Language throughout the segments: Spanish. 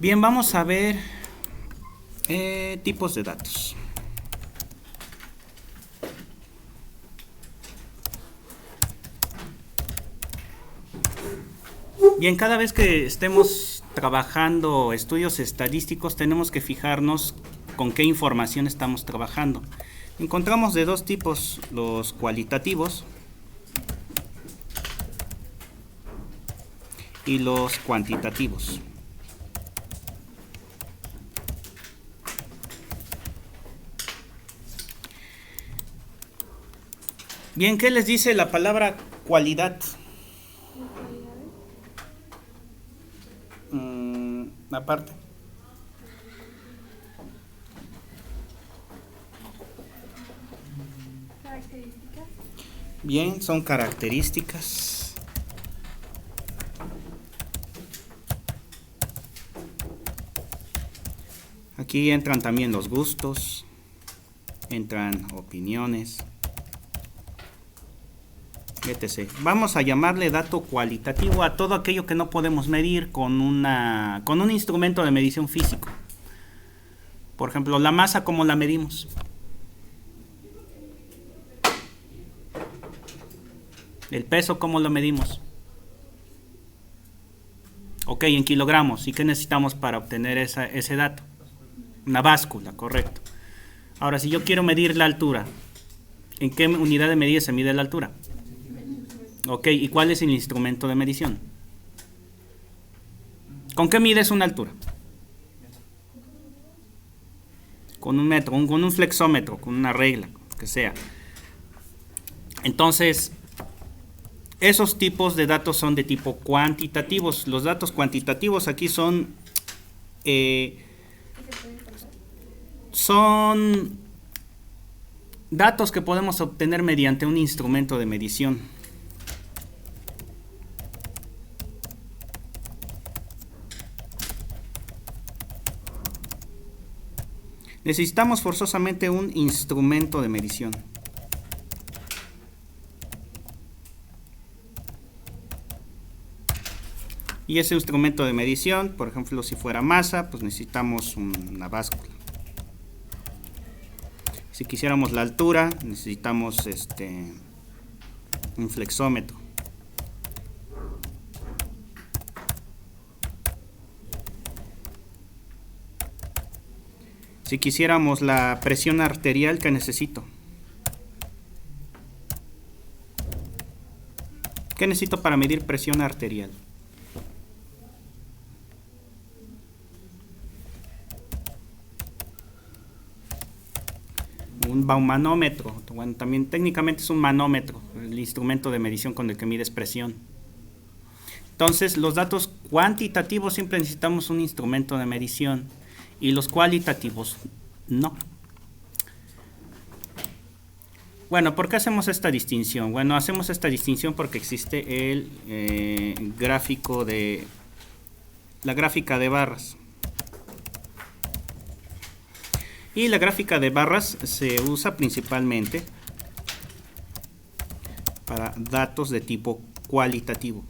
Bien, vamos a ver tipos de datos. Bien, cada vez que estemos trabajando estudios estadísticos tenemos que fijarnos con qué información estamos trabajando. Encontramos de dos tipos, los cualitativos y los cuantitativos. Bien, ¿qué les dice la palabra cualidad? Aparte. Características. Bien, son características. Aquí entran también los gustos, entran opiniones, etc. Vamos a llamarle dato cualitativo a todo aquello que no podemos medir con un instrumento de medición físico. Por ejemplo, la masa, ¿cómo la medimos? El peso, ¿cómo lo medimos? Ok, en kilogramos. ¿Y qué necesitamos para obtener ese dato? Una báscula, correcto. Ahora, si yo quiero medir la altura, ¿en qué unidad de medida se mide la altura? Ok, ¿y cuál es el instrumento de medición? ¿Con qué mides una altura? Con un metro, con un flexómetro, con una regla, que sea. Entonces, esos tipos de datos son de tipo cuantitativos. Los datos cuantitativos aquí son datos que podemos obtener mediante un instrumento de medición. Necesitamos forzosamente un instrumento de medición. Y ese instrumento de medición, por ejemplo, si fuera masa, pues necesitamos una báscula. Si quisiéramos la altura, necesitamos un flexómetro. Si quisiéramos la presión arterial, ¿qué necesito? ¿Qué necesito para medir presión arterial? Un baumanómetro. Bueno, también técnicamente es un manómetro, el instrumento de medición con el que mides presión. Entonces, los datos cuantitativos siempre necesitamos un instrumento de medición y los cualitativos no. Bueno, ¿por qué hacemos esta distinción? Bueno, hacemos esta distinción porque existe el gráfico de la gráfica de barras. Y la gráfica de barras se usa principalmente para datos de tipo cualitativo.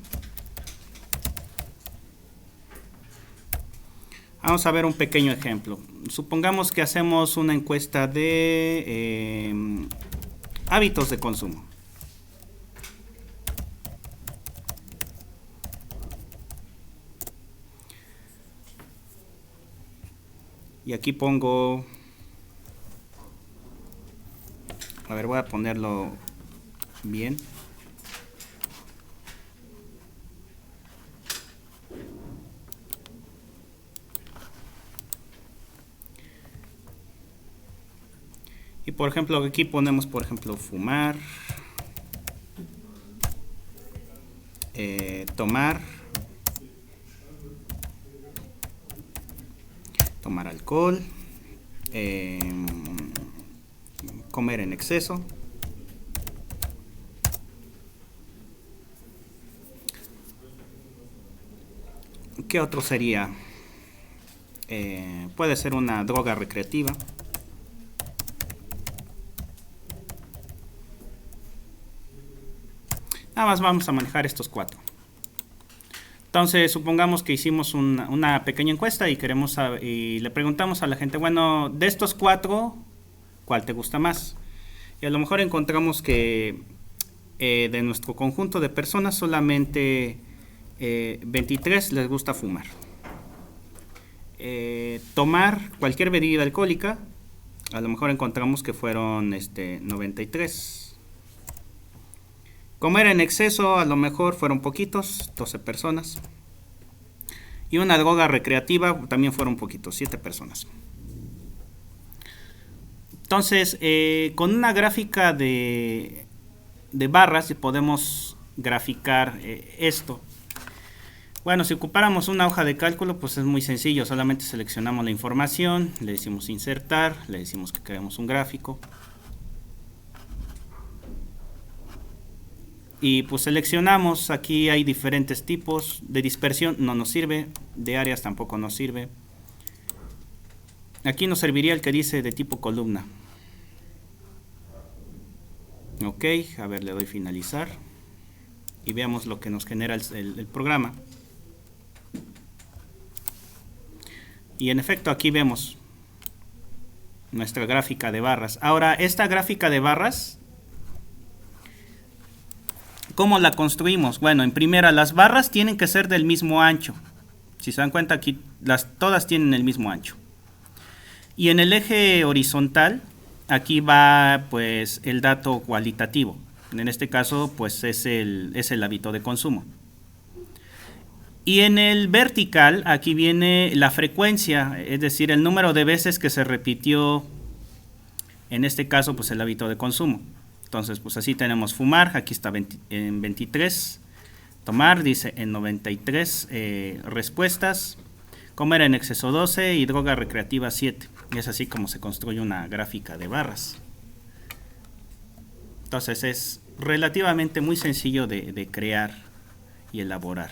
Vamos a ver un pequeño ejemplo. Supongamos que hacemos una encuesta de hábitos de consumo. Y aquí pongo, a ver, voy a ponerlo bien. Y por ejemplo, aquí ponemos, por ejemplo, fumar, tomar alcohol, comer en exceso. ¿Qué otro sería? Puede ser una droga recreativa. Nada más vamos a manejar estos cuatro. Entonces, supongamos que hicimos una pequeña encuesta y y le preguntamos a la gente, bueno, de estos 4, ¿cuál te gusta más? Y a lo mejor encontramos que de nuestro conjunto de personas solamente 23 les gusta fumar. Tomar cualquier bebida alcohólica, a lo mejor encontramos que fueron 93. Comer en exceso, a lo mejor fueron poquitos, 12 personas. Y una droga recreativa también fueron poquitos, 7 personas. Entonces, con una gráfica de barras podemos graficar esto. Bueno, si ocupáramos una hoja de cálculo, pues es muy sencillo. Solamente seleccionamos la información, le decimos insertar, le decimos que queremos un gráfico. Y pues seleccionamos, aquí hay diferentes tipos, de dispersión no nos sirve, de áreas tampoco nos sirve. Aquí nos serviría el que dice de tipo columna. Ok, a ver, le doy finalizar. Y veamos lo que nos genera el programa. Y en efecto aquí vemos nuestra gráfica de barras. Ahora, esta gráfica de barras, ¿cómo la construimos? Bueno, en primera, las barras tienen que ser del mismo ancho. Si se dan cuenta, aquí todas tienen el mismo ancho. Y en el eje horizontal, aquí va pues el dato cualitativo. En este caso, pues es el hábito de consumo. Y en el vertical, aquí viene la frecuencia, es decir, el número de veces que se repitió, en este caso, pues el hábito de consumo. Entonces, pues así tenemos fumar, aquí está en 23, tomar, dice en 93 respuestas, comer en exceso 12 y droga recreativa 7. Y es así como se construye una gráfica de barras. Entonces es relativamente muy sencillo de crear y elaborar.